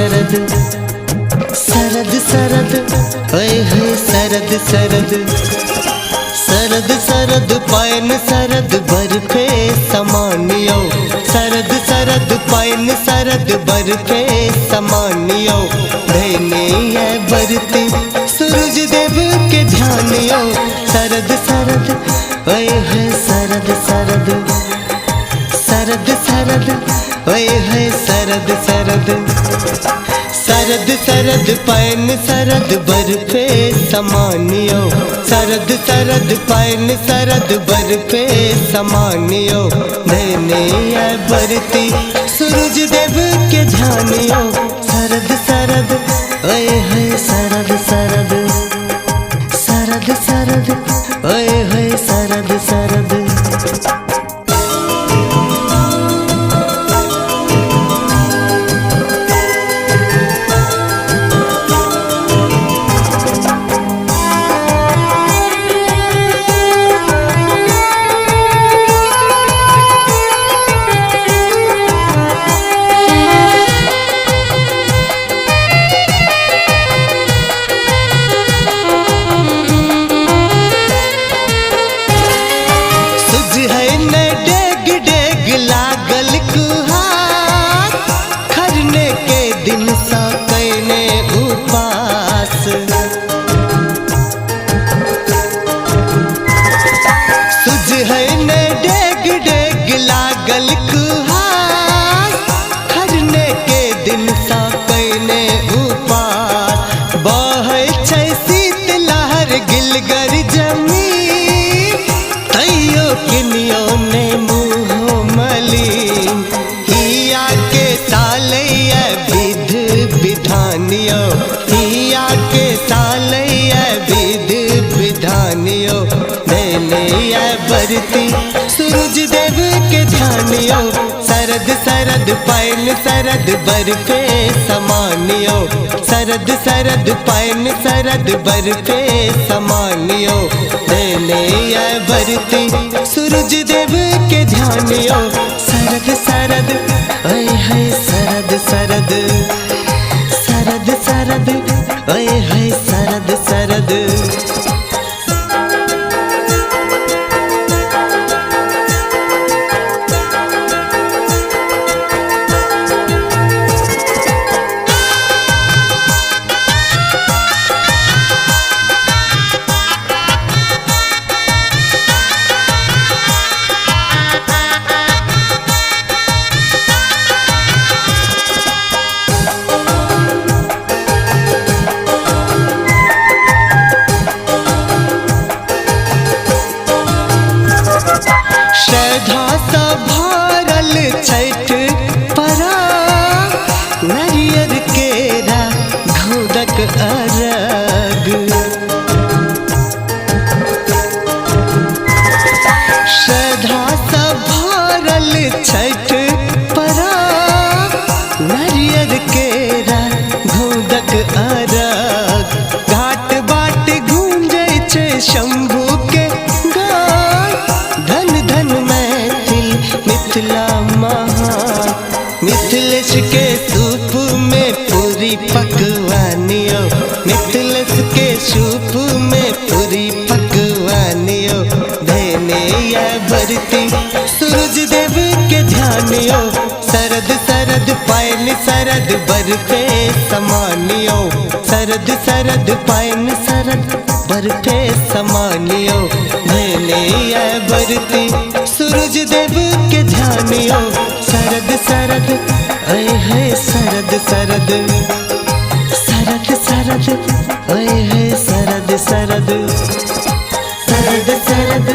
सरद सरद सरद ओए होए सरद सरद सरद सरद पायन सरद बरफे समानियो सरद सरद पायन सरद बरफे समानियो धैने है बरती सूरज देव के ध्यानियो सरद सरद ओए होए सरद सरद सरद सरद ओए होए सरद सरद सरद सरद पायन सरद बरफे समानियो सरद सरद पायन सरद बरफे समानियो धैने है बरती सूरज देव के ध्यानियो सरद सरद ओए होए सरद सरद सरद सरद ओए होए सरद सरद लागल कुहार खरने के दिन सा कैने उपास सुझ है ने डेग डेग लागल कुहार खरने के दिन सा कैने उपास बहै छै शीत लहर गिलगर जमीन तैयो किनियो ने हिया के सालैया विध विधानियो हिया के सालैया विध विधानियो धैने बरती सूरज देव के ध्यानियो सरद सरद पायन सरद बरफे समानियो सरद सरद पायन सरद बरफे समानियो धैने बरती सूरज देव के ध्यानियो सरद सरद ओए होए सरद सरद सरद सरद ओए होए सरद सरद श्रद्धा सा भरल छठ परा नरियर केरा घोदक अरग श्रद्धा सा भरल छठ परा नरियर केरा घोदक अरग घाट बाट गूंजै छै शंभू के मिथिला महान मिथिलेश के सूप में पूरी पकवानियो मिथिलेश के सूप में पूरी पकवानियो धैने बरती सूरज देव के ध्यानियो सरद सरद पायन सरद बरफे समानियो सरद सरद पायन सरद बरफे समानियो धैने बरती सूरज देव के ध्यानियो सरद सरद ओए होए सरद सरद सरद सरद ओए होए सरद सरद सरद सरद